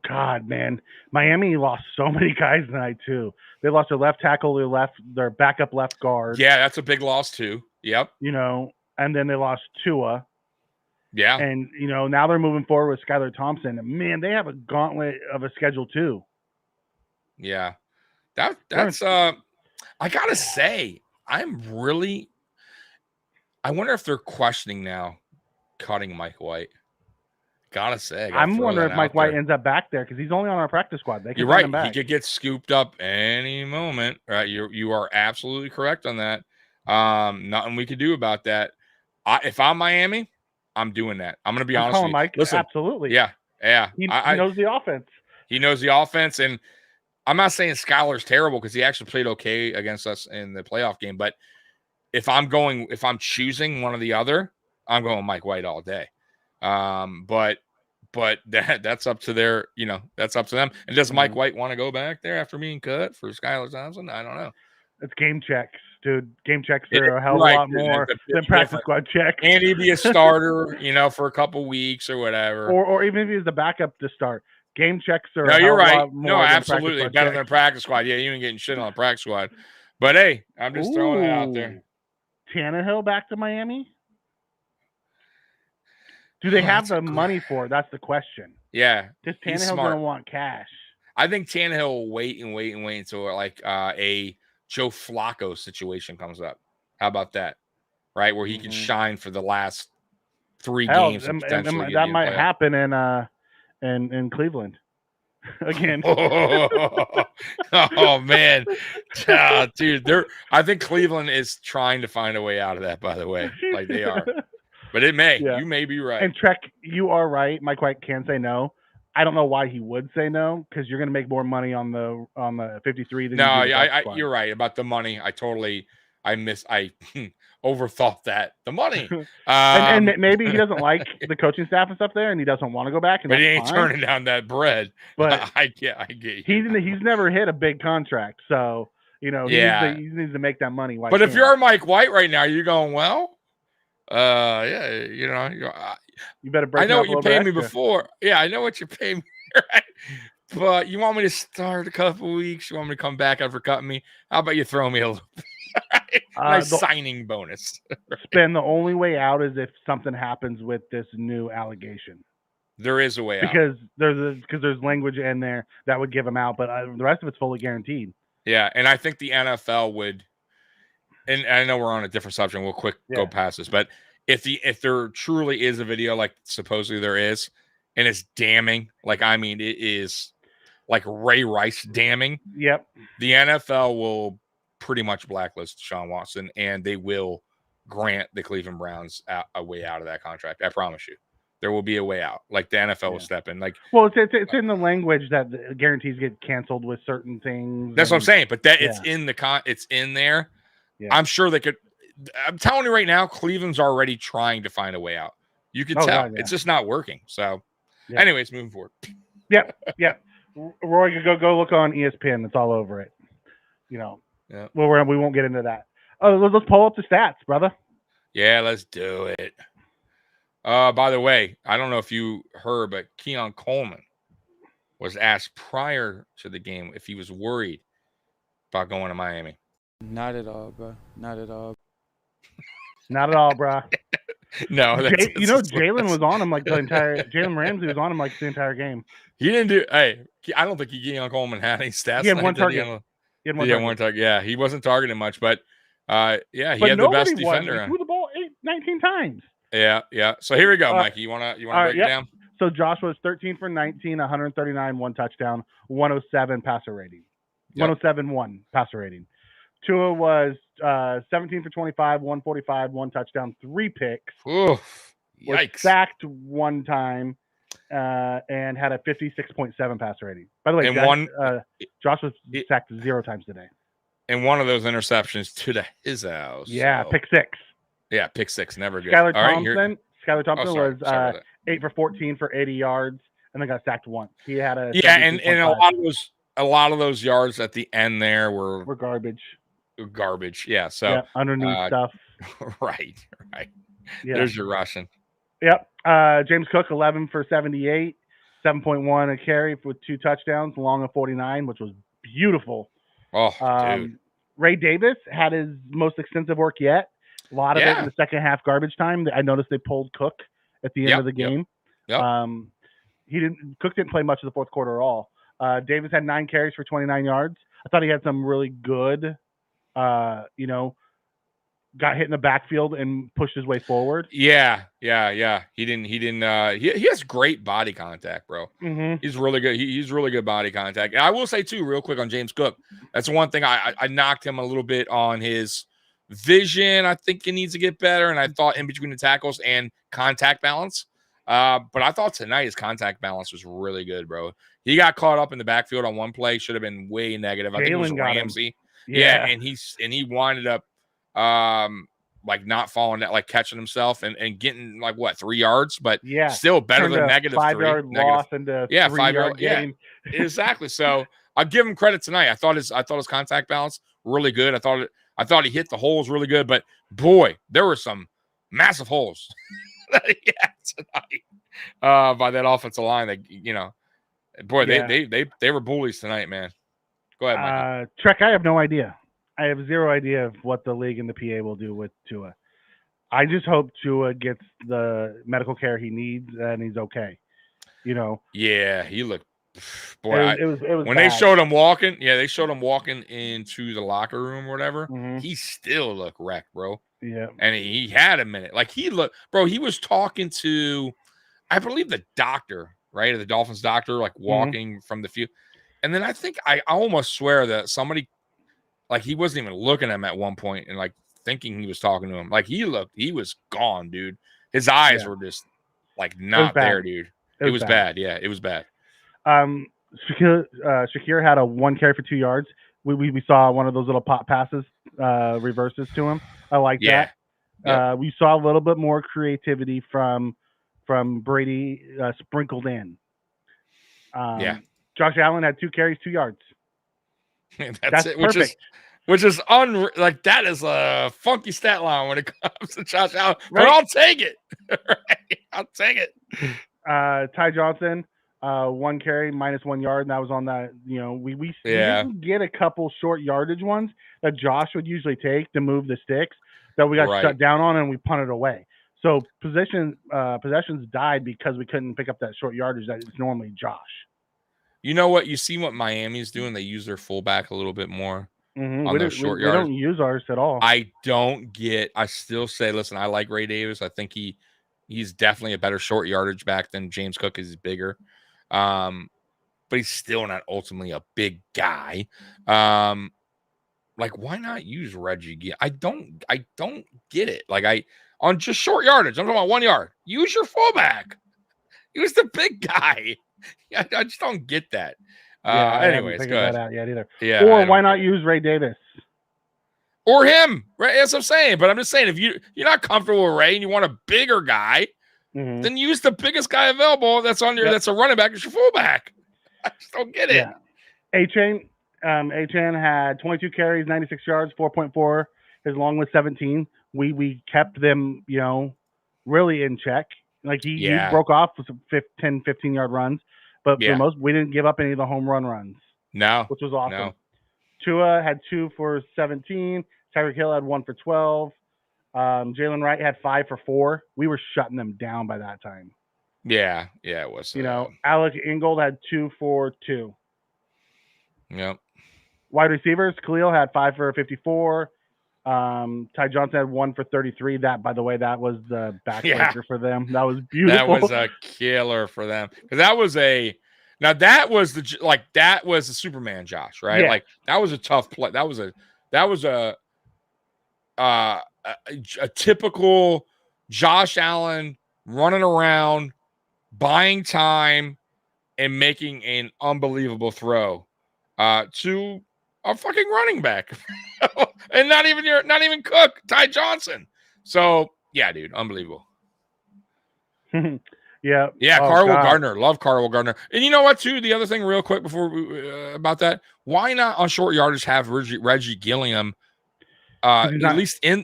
God, man, Miami lost so many guys tonight too. They lost their left tackle, their backup left guard. Yeah, that's a big loss too. Yep. And then they lost Tua. Yeah. And now they're moving forward with Skylar Thompson. Man, they have a gauntlet of a schedule too. Yeah. That's I gotta say, I wonder if they're questioning now cutting Mike White. Gotta say, I'm wondering if Mike White ends up back there because he's only on our practice squad. You're right. He could get scooped up any moment. Right? You are absolutely correct on that. Nothing we could do about that. If I'm Miami, I'm doing that. I'm gonna be honest with you. Mike, listen, absolutely. Yeah. He knows the offense. He knows the offense, and I'm not saying Skylar's terrible because he actually played okay against us in the playoff game. But if I'm choosing one or the other, I'm going Mike White all day. But that's up to that's up to them. And does Mike White want to go back there after being cut for Skylar Thompson? I don't know. It's game checks, dude. Game checks are a hell of a lot more than practice squad checks. And he'd be a starter, for a couple weeks or whatever. Or even if he's the backup to start. Game checks are a you're right. Lot more no, absolutely better than practice squad. Yeah, you ain't getting shit on the practice squad. But hey, I'm just throwing that out there. Tannehill back to Miami? Do they have the money for it? That's the question. Yeah. Because Tannehill's going to want cash. I think Tannehill will wait until like a Joe Flacco situation comes up. How about that? Right? Where he can shine for the last 3 games. And that might happen in Cleveland. Again. Oh man. Dude, I think Cleveland is trying to find a way out of that, by the way. Like they are. But it may. Yeah. You may be right. And Trek, you are right. Mike White can say no. I don't know why he would say no, because you're going to make more money on the 53 than you're right about the money. I overthought that. The money. And maybe he doesn't like the coaching staff and stuff there, and he doesn't want to go back. But he ain't turning down that bread. But I get you. He's never hit a big contract, so he needs to make that money. But if you're Mike White right now, you're going, well, you better break. I know what you paid me before. Yeah, I know what you paid me. Right? But you want me to start a couple weeks? You want me to come back after cutting me? How about you throw me a little nice signing bonus? Spin, the only way out is if something happens with this new allegation. There is a way out because there's language in there that would give him out, but the rest of it's fully guaranteed. Yeah, and I think the NFL would. And I know we're on a different subject. We'll go past this, but if there truly is a video, like supposedly there is, and it's damning. Like, I mean, it is like Ray Rice damning. Yep. The NFL will pretty much blacklist Deshaun Watson, and they will grant the Cleveland Browns a way out of that contract. I promise you. There will be a way out. Like, the NFL will step in. Like, well, it's in the language that the guarantees get canceled with certain things. That's what I'm saying. But that it's in the it's in there. Yeah. I'm sure they could. I'm telling you right now, Cleveland's already trying to find a way out. You could tell. God, it's just not working. So, anyways, moving forward. Yep. Roy, go look on ESPN. It's all over it. You know. Yeah. Well, we won't get into that. Oh, let's pull up the stats, brother. Yeah, let's do it. By the way, I don't know if you heard, but Keon Coleman was asked prior to the game if he was worried about going to Miami. Not at all, bro. Not at all. Not at all, bro. No, Jalen was on him like the entire. Jalen Ramsey was on him like the entire game. He didn't do. Hey, I don't think Keon Coleman had any stats. He had one target. He had one target. Yeah, he wasn't targeting much, but he had the best defender. He threw the ball 19 times. Yeah. So here we go, Mikey. You wanna break it down? So Josh was 13 for 19, 139, 1 touchdown, 107 passer rating. 107.1 passer rating. Tua was 17 for 25, 145, 1 touchdown, 3 picks. Oof. Yikes. Was sacked 1 time and had a 56.7 passer rating. By the way, Josh was sacked 0 times today. And one of those interceptions to his house. Yeah, so. Pick 6. Yeah, pick 6, never good. Skylar Thompson was 8 for 14 for 80 yards, and then got sacked once. He had a and a lot of those yards at the end there were garbage. Garbage, yeah. So underneath stuff. Right. Yeah. There's your Russian. Yep. James Cook 11 for 78, 7.1 a carry with 2 touchdowns, long of 49, which was beautiful. Oh, dude. Ray Davis had his most extensive work yet. A lot of it in the second half garbage time. I noticed they pulled Cook at the end of the game. Yep. Cook didn't play much of the fourth quarter at all. Davis had 9 carries for 29 yards. I thought he had some really good, got hit in the backfield and pushed his way forward. Yeah. He has great body contact, bro. Mm-hmm. He's really good. He's really good body contact. And I will say too, real quick on James Cook. That's one thing I knocked him a little bit on his vision. I think he needs to get better. And I thought in between the tackles and contact balance. But I thought tonight his contact balance was really good, bro. He got caught up in the backfield on one play. Should have been way negative. I think it was Ramsey. Yeah, and he winded up like not falling down, like catching himself and getting like 3 yards, but still better than negative 5-yard loss into 3-yard gain. Yeah, exactly. So I'll give him credit tonight. I thought his contact balance really good. I thought he hit the holes really good, but boy, there were some massive holes that he had tonight by that offensive line. They were bullies tonight, man. Go ahead, Mike. Trek, I have no idea. I have zero idea of what the league and the PA will do with Tua. I just hope Tua gets the medical care he needs and he's okay. Yeah, he looked. Boy, it was when bad. they showed him walking. Yeah, they showed him walking into the locker room or whatever. Mm-hmm. He still looked wrecked, bro. Yeah, and he had a minute. Like he looked, bro. He was talking to, I believe, the doctor, right? The Dolphins doctor, like walking from the field. And then I almost swear that somebody, like he wasn't even looking at him at one point and like thinking he was talking to him. Like he was gone, dude. His eyes were just like not there, dude. It was bad. Yeah, it was bad. Shakir had a 1 carry for 2 yards. We saw one of those little pop passes, reverses to him. I like that. Yep. We saw a little bit more creativity from Brady sprinkled in. Josh Allen had 2 carries, 2 yards. That's it. Perfect. Which is that is a funky stat line when it comes to Josh Allen. Right. But I'll take it. I'll take it. Ty Johnson, 1 carry, -1 yard, and that was on that. We didn't get a couple short yardage ones that Josh would usually take to move the sticks that we got shut down on, and we punted away. So possessions died because we couldn't pick up that short yardage that is normally Josh. You know what? You see what Miami's doing? They use their fullback a little bit more on those short yards. We don't use ours at all. I don't get. I still say, listen, I like Ray Davis. I think he He's definitely a better short yardage back than James Cook is bigger. But he's still not ultimately a big guy. Like, why not use Reggie? I don't get it. Like, on just short yardage, I'm talking about 1 yard. Use your fullback. Use the big guy. I just don't get that. I haven't Anyways, figured go ahead. that out yet either. Yeah. Or why not use Ray Davis? Or him, right? That's what I'm saying. But I'm just saying, if you're not comfortable with Ray and you want a bigger guy, then use the biggest guy available that's on your that's a running back as your fullback. I just don't get it. Yeah. A-Chain had 22 carries, 96 yards, 4.4. His long was 17. We kept them, really in check. Like he broke off with some 10, 15-yard runs, but for the most, we didn't give up any of the home run runs. No, which was awesome. No. Tua had 2 for 17. Tyreek Hill had 1 for 12. Jalen Wright had 5 for 4. We were shutting them down by that time. Yeah, it was. Alec Ingold had 2 for 2. Yep. Wide receivers, Khalil had 5 for 54. Ty Johnson had 1 for 33. That, by the way, that was the backbreaker for them. That was beautiful. That was a killer for them. Because that was that was the Superman Josh, right? Yeah. Like that was a tough play. That was a typical Josh Allen running around, buying time, and making an unbelievable throw to a fucking running back, and not even Cook, Ty Johnson. So yeah, dude, unbelievable. Yeah. Carl Gardner. Love Carl Gardner. And you know what, too? The other thing, real quick, before about that, why not on short yardage have Reggie Gilliam? At least in.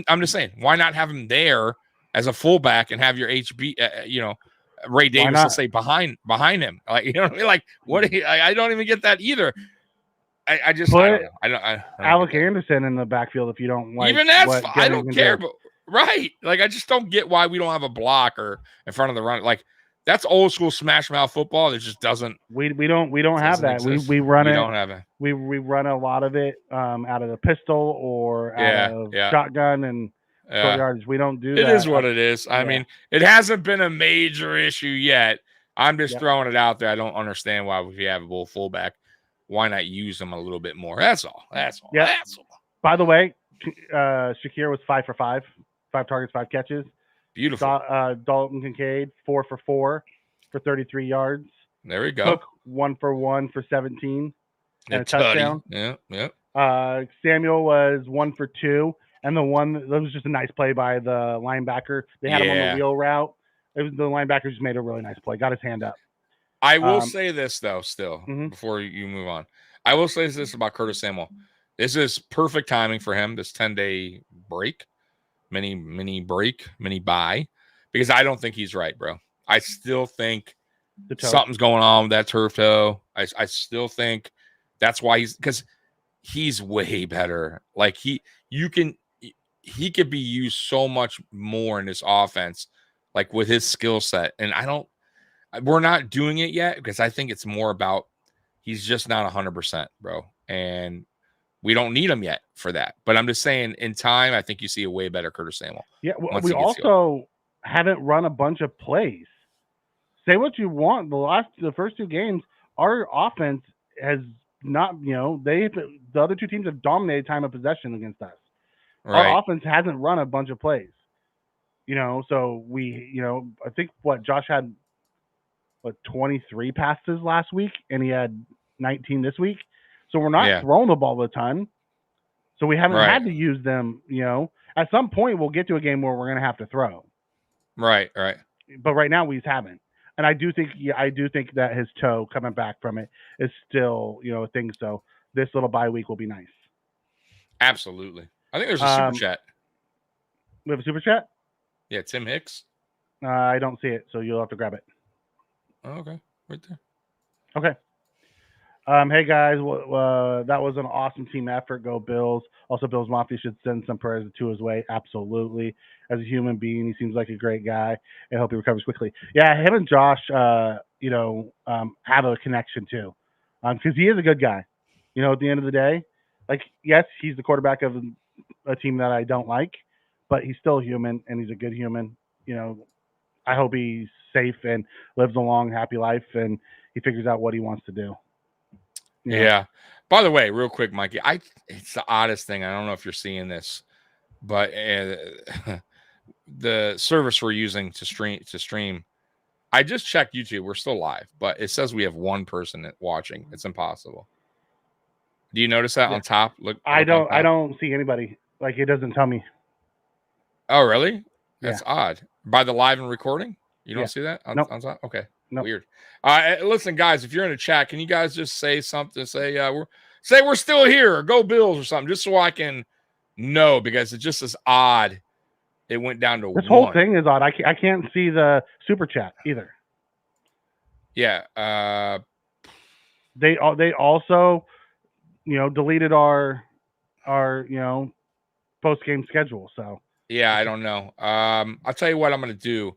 I'm just saying, why not have him there as a fullback and have your HB? Ray Davis, let's say behind him. Like, you know what I mean? Like, what? I don't even get that either. I don't know. I don't Alec Anderson in the backfield if you don't like. Even that's I don't care. But right, like I just don't get why we don't have a blocker in front of the run. Like that's old school smash mouth football. It just doesn't. We don't have that. Exist. We run it. We don't have it. We run a lot of it out of the pistol or out of shotgun and short yardage. We don't do that. It is what it is. I mean, it hasn't been a major issue yet. I'm just throwing it out there. I don't understand why if you have a bull fullback, why not use them a little bit more? That's all. Yeah. That's all. By the way, Shakir was 5 for 5, 5 targets, 5 catches. Beautiful. Dalton Kincaid 4 for 4 for 33 yards. There we go. Cook 1 for 1 for 17 and a touchdown. Yeah. Samuel was 1 for 2, and that was just a nice play by the linebacker. They had him on the wheel route. It was the linebacker just made a really nice play. Got his hand up. I will say this though, before you move on. I will say this about Curtis Samuel. This is perfect timing for him. This 10-day break, mini bye, because I don't think he's right, bro. I still think something's going on with that turf toe. I still think that's why because he's way better. Like he could be used so much more in this offense, like with his skill set. And we're not doing it yet because I think it's more about he's just not 100%, bro. And we don't need him yet for that. But I'm just saying, in time, I think you see a way better Curtis Samuel. Yeah, we also haven't run a bunch of plays. Say what you want. The first 2 games, our offense has not, the other 2 teams have dominated time of possession against us. Right. Our offense hasn't run a bunch of plays. So we, I think Josh had 23 passes last week, and he had 19 this week. So we're not throwing the ball a ton. So we haven't had to use them. At some point we'll get to a game where we're going to have to throw. Right. But right now we just haven't. And I do think that his toe coming back from it is still, a thing. So this little bye week will be nice. Absolutely. I think there's a super chat. We have a super chat? Yeah, Tim Hicks. I don't see it, so you'll have to grab it. Oh, okay. Right there. Okay. Hey guys, that was an awesome team effort. Go Bills. Also, Bills Mafia should send some prayers to his way. Absolutely. As a human being, he seems like a great guy. I hope he recovers quickly. Yeah, him and Josh, have a connection too, because he is a good guy. At the end of the day, like yes, he's the quarterback of a team that I don't like, but he's still human and he's a good human. I hope he's safe and lives a long, happy life, and he figures out what he wants to do. You know? Yeah. By the way, real quick, Mikey, it's the oddest thing. I don't know if you're seeing this, but the service we're using to stream. I just checked YouTube. We're still live, but it says we have one person watching. It's impossible. Do you notice that on top? Look, I don't see anybody. Like, it doesn't tell me. Oh, really? That's Yeah. odd. By the live and recording, you don't see that on top? Okay, nope. Weird. Listen, guys, if you're in the chat, can you guys just say something? Say we're still here. Or go Bills or something, just so I can know, because it just is odd. It went down to this one. whole thing is odd. I can't see the super chat either. Yeah. They also, deleted our post game schedule. So yeah, I don't know. I'll tell you what I'm gonna do.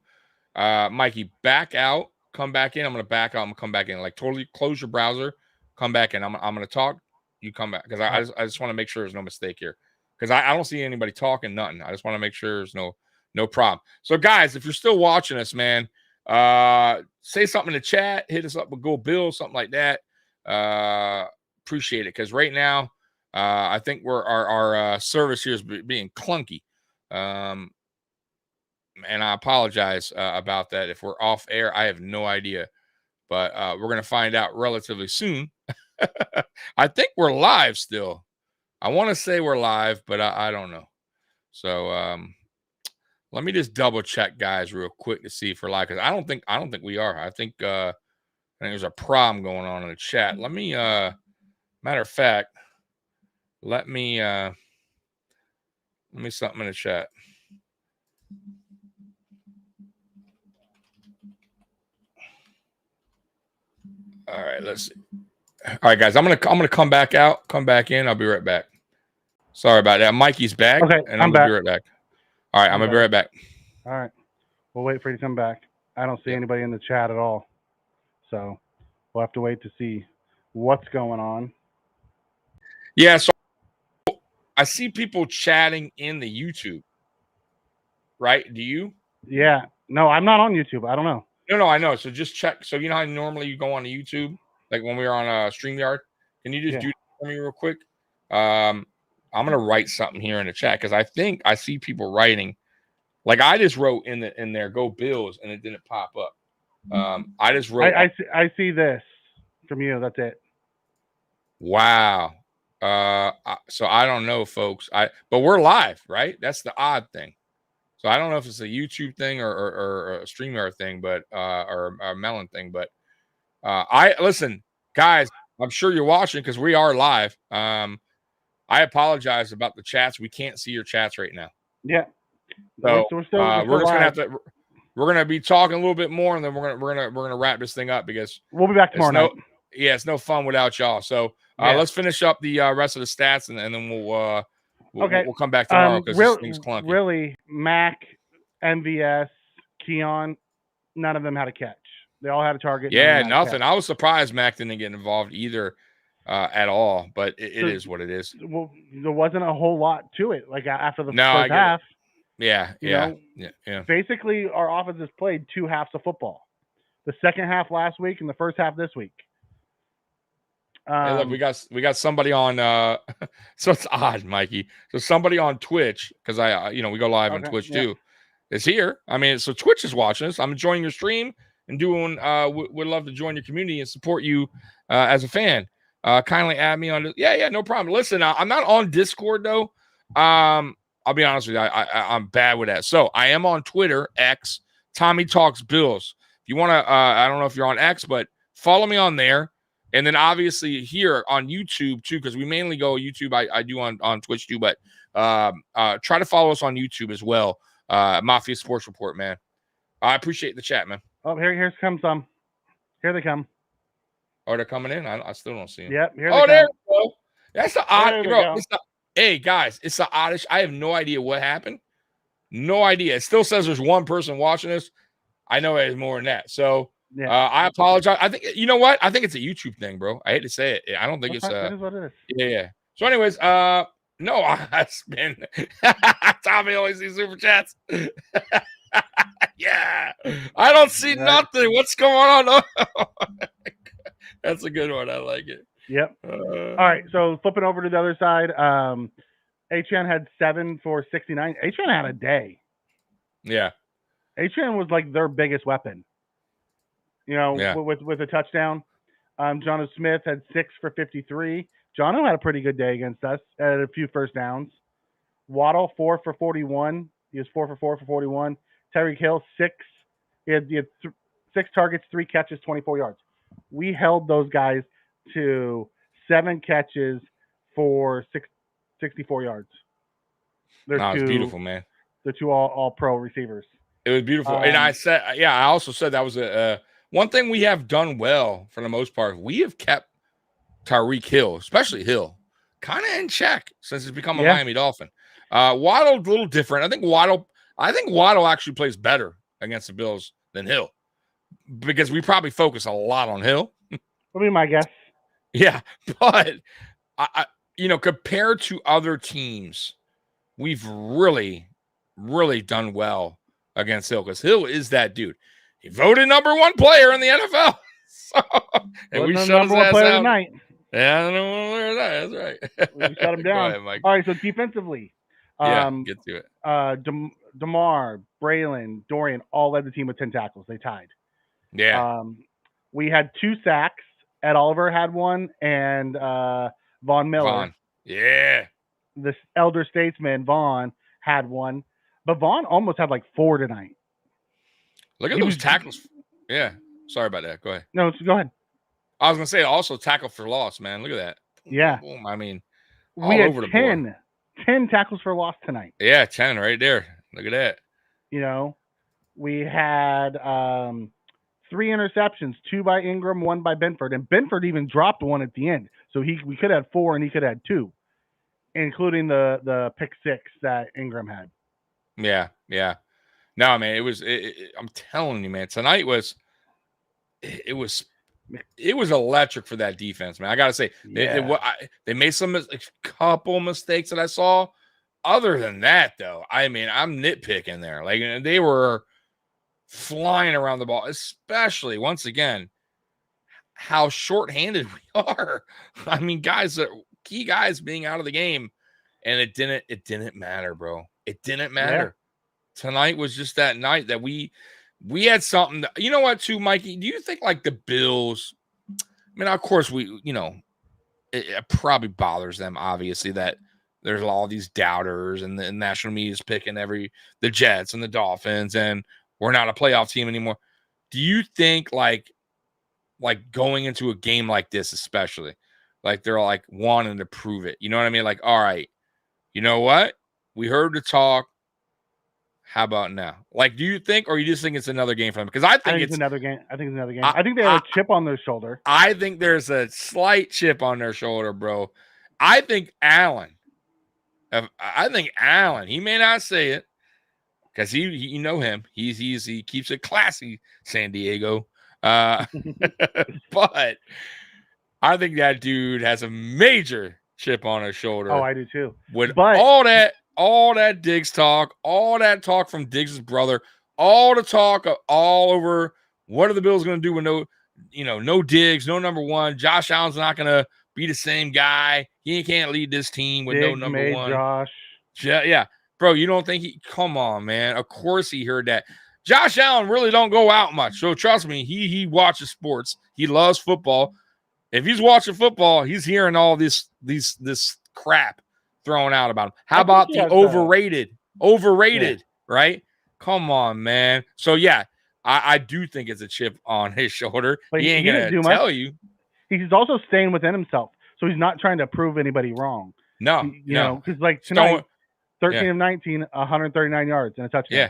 Mikey, back out, come back in. I'm gonna back out. I'm gonna come back in. Like, totally close your browser, come back in. I'm gonna talk. You come back, because I just want to make sure there's no mistake here, because I don't see anybody talking, nothing. I just want to make sure there's no problem. So, guys, if you're still watching us, man, say something in the chat. Hit us up with Go Bills, something like that. Appreciate it, because right now, I think our service here is being clunky. And I apologize about that. If we're off air, I have no idea, but we're going to find out relatively soon. I think we're live still. I want to say we're live, but I don't know. So let me just double check, guys, real quick to see if we're live, because I don't think we are. I think there's a problem going on in the chat. Let me matter of fact, let me something in the chat. All right, let's see. All right, guys, I'm gonna come back out, come back in. I'll be right back. Sorry about that. Mikey's back. Okay, and I'm gonna be right back. All right, I'm gonna be right back. All right, we'll wait for you to come back. I don't see anybody in the chat at all, so we'll have to wait to see what's going on. Yeah, so I see people chatting in the YouTube. Right? Do you? Yeah. No, I'm not on YouTube. I don't know. No, I know. So just check. So you know how normally you go on YouTube, like when we were on StreamYard? Can you just do that for me real quick? I'm going to write something here in the chat, because I think I see people writing. Like, I just wrote in there, Go Bills, and it didn't pop up. I just wrote. I see this from you. That's it. Wow. So I don't know, folks. But we're live, right? That's the odd thing. So I don't know if it's a YouTube thing or a StreamYard thing, but or a Melon thing. But listen, guys, I'm sure you're watching, because we are live. I apologize about the chats. We can't see your chats right now. Yeah. So we're just gonna have to. We're gonna be talking a little bit more, and then we're gonna wrap this thing up, because we'll be back tomorrow night. Yeah, it's no fun without y'all. So let's finish up the rest of the stats, and then we'll come back tomorrow, because this thing's clunky. Really, Mac, MVS, Keon, none of them had a catch. They all had a target. Yeah, nothing. I was surprised Mac didn't get involved either at all, but it is what it is. Well, there wasn't a whole lot to it. Like, after the first half. Yeah. Basically, our offense has played two halves of football. The second half last week and the first half this week. Hey, look, we got somebody on. So it's odd, Mikey. So somebody on Twitch, because we go live on Twitch too, is here. I mean, so Twitch is watching us. I'm enjoying your stream and doing. Would love to join your community and support you as a fan. Kindly add me on. Yeah, no problem. Listen, I'm not on Discord though. I'll be honest with you. I'm bad with that. So I am on Twitter, X, Tommy Talks Bills. If you want to, I don't know if you're on X, but follow me on there. And then obviously here on YouTube too, because we mainly go YouTube. I do on Twitch too, but try to follow us on YouTube as well. Mafia Sports Report, man. I appreciate the chat, man. Oh, here comes some. Here they come. Oh, they're coming in. I still don't see them. Yep. Here they come. There we go. That's the odd, bro. Hey guys, it's the oddest. I have no idea what happened. No idea. It still says there's one person watching this. I know it's more than that. So. Yeah. I apologize. I think, you know what? I think it's a YouTube thing, bro. I hate to say it. I don't think it's that is what it is. Yeah. So anyways, no, it's been Tommy always sees super chats. Yeah. I don't see nothing. What's going on? That's a good one. I like it. Yep. All right. So flipping over to the other side, HN had 7 for 69. HN had a day. Yeah. HN was like their biggest weapon. Yeah. With a touchdown. Jono Smith had 6 for 53. Jono had a pretty good day against us. Had a few first downs. Waddle 4 for 41. He was 4 for 41. Tyreek Hill 6. He had 6 targets, 3 catches, 24 yards. We held those guys to 7 catches for 64 yards. It was beautiful, man. The two all pro receivers. It was beautiful. And I also said that was one thing we have done well for the most part. We have kept Tyreek Hill, especially Hill, kind of in check since he's become a Miami Dolphin. Waddle's a little different. I think Waddle actually plays better against the Bills than Hill because we probably focus a lot on Hill. That'll be my guess. Yeah, but I compared to other teams, we've really, really done well against Hill because Hill is that dude. He voted number 1 player in the NFL. So, and we shut his ass out. Tonight. Yeah, that's right. We shut him down. Ahead, Mike. All right, so defensively. Get to it. DeMar, Braylon, Dorian all led the team with 10 tackles. They tied. Yeah. We had 2 sacks. Ed Oliver had 1, and Von Miller. Yeah. This elder statesman, Vaughn, had 1. But Vaughn almost had like 4 tonight. Look at those tackles. Yeah. Sorry about that. Go ahead. No, go ahead. I was going to say also tackle for loss, man. Look at that. Yeah. Boom. I mean, we had over 10 tackles for loss tonight. Yeah, 10 right there. Look at that. We had 3 interceptions, 2 by Ingram, 1 by Benford. And Benford even dropped 1 at the end. So we could have 4 and he could have 2, including the pick 6 that Ingram had. Yeah, yeah. No, man, I'm telling you, man, tonight was electric for that defense, man. I got to say, they made a couple mistakes that I saw. Other than that, though, I mean, I'm nitpicking there. Like, they were flying around the ball, especially, once again, how shorthanded we are. I mean, key guys being out of the game, and it didn't matter, bro. It didn't matter. Yeah. Tonight was just that night that we had something. You know what, too, Mikey? Do you think like the Bills? I mean, of course it probably bothers them. Obviously, that there's all these doubters, and the national media is picking the Jets and the Dolphins, and we're not a playoff team anymore. Do you think like going into a game like this, especially, like they're like wanting to prove it? You know what I mean? Like, all right, you know what? We heard the talk. How about now? Like, do you think, or you just think it's another game for them? Because I think it's another game. I think they have a chip on their shoulder. I think there's a slight chip on their shoulder, bro. I think Allen, he may not say it because you know him. He keeps it classy, San Diego. But I think that dude has a major chip on his shoulder. Oh, I do too. All that Diggs talk, all that talk from Diggs' brother, all the talk all over what are the Bills going to do with no Diggs, no number 1. Josh Allen's not going to be the same guy. He can't lead this team with Diggs no number 1. Josh. Yeah. Bro, you don't think come on, man. Of course he heard that. Josh Allen really don't go out much. So trust me, he watches sports. He loves football. If he's watching football, he's hearing all this crap thrown out about him. How about the overrated, right? Come on, man. So yeah, I do think it's a chip on his shoulder. But he ain't gonna tell you. He's also staying within himself, so he's not trying to prove anybody wrong. No, because like tonight, 13 of 19, 139 yards and a touchdown. Yeah,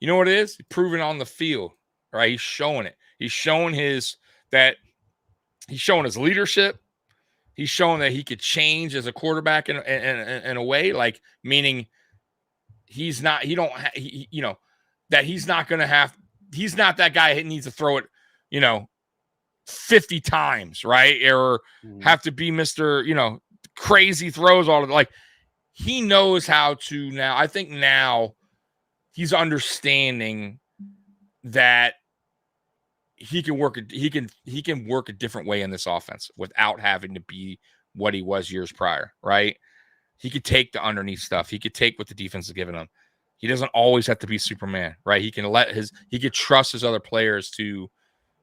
you know what it is? Proving on the field, right? He's showing it. He's showing his leadership. He's showing that he could change as a quarterback in a way, like meaning he's not that he's not that guy that needs to throw it, 50 times, right? Or have to be Mr. Crazy throws all of it. Like he knows how to now. I think now he's understanding that he can work a different way in this offense without having to be what he was years prior, right? He could take the underneath stuff. He could take what the defense is giving him. He doesn't always have to be Superman, right? He could trust his other players to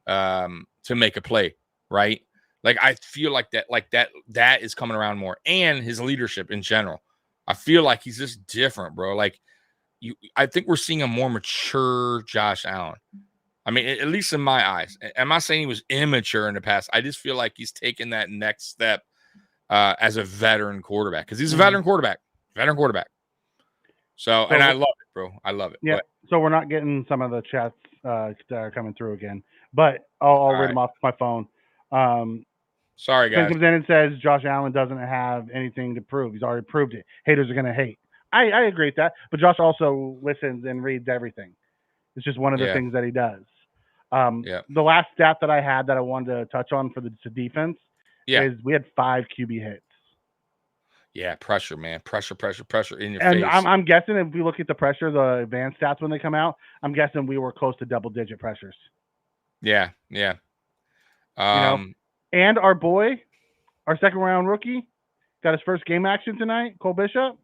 make a play, right? Like I feel like that is coming around more, and his leadership in general. I feel like he's just different, bro. Like I think we're seeing a more mature Josh Allen. I mean, at least in my eyes. I'm not saying he was immature in the past. I just feel like he's taken that next step as a veteran quarterback, because he's a veteran quarterback. So, and I love it, bro. I love it. Yeah. So we're not getting some of the chats that are coming through again, but I'll read them off my phone. Sorry, guys. Ben comes in and says Josh Allen doesn't have anything to prove. He's already proved it. Haters are going to hate. I agree with that, but Josh also listens and reads everything. It's just one of the things that he does. The last stat that I had that I wanted to touch on for the defense is we had 5 QB hits. Yeah, pressure, man. Pressure in your face. And I'm guessing if we look at the pressure, the advanced stats when they come out, I'm guessing we were close to double-digit pressures. Yeah. And our boy, our second-round rookie, got his first game action tonight, Cole Bishop.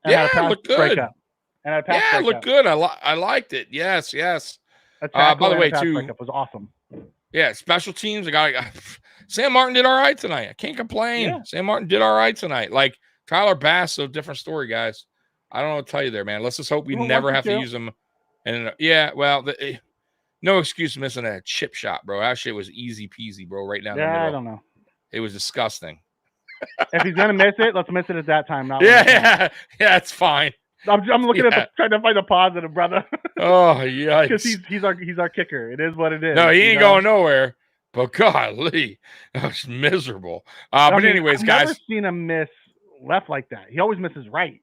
And looked good. Breakup. And it looked good. I liked it. Yes. By the way, too, breakup was awesome. Yeah, special teams. Sam Martin did all right tonight. I can't complain. Yeah. Sam Martin did all right tonight. Like Tyler Bass, so different story, guys. I don't know what to tell you there, man. Let's just hope we never have to use him. And no excuse missing a chip shot, bro. That shit was easy peasy, bro. Right down the middle. I don't know. It was disgusting. If he's gonna miss it, let's miss it at that time. Yeah, it's fine. I'm looking at trying to find a positive, brother. Oh yeah, because he's our kicker. It is what it is. No, he ain't going nowhere. But golly, that was miserable. But anyways, I've guys, never seen him miss left like that. He always misses right.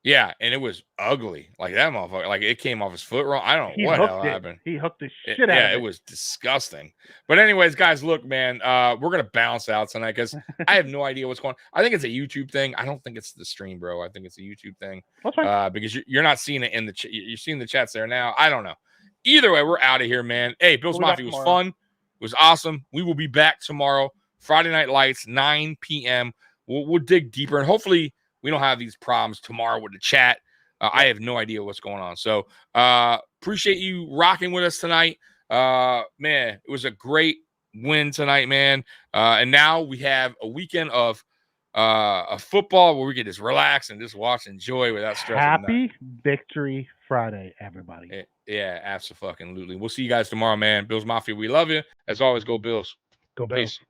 Yeah, and it was ugly. Like that motherfucker. Like it came off his foot wrong. I don't know what the hell happened. He hooked the shit out of it. Yeah, it was disgusting. But anyways, guys, look, man, we're gonna bounce out tonight because I have no idea what's going on. I think it's a YouTube thing. I don't think it's the stream, bro. I think it's a YouTube thing. That's fine. Because you're not seeing it in the you're seeing the chats there now. I don't know. Either way, we're out of here, man. Hey, Bill's Mafia was fun. It was awesome. We will be back tomorrow, Friday Night Lights, 9 p.m. We'll dig deeper, and hopefully we don't have these problems tomorrow with the chat. I have no idea what's going on. So appreciate you rocking with us tonight. Man, it was a great win tonight, man. And now we have a weekend of football where we can just relax and just watch and enjoy without stress. Happy Victory Friday, everybody. Yeah, absolutely. We'll see you guys tomorrow, man. Bills Mafia, we love you. As always, go Bills. Go Bills. Peace.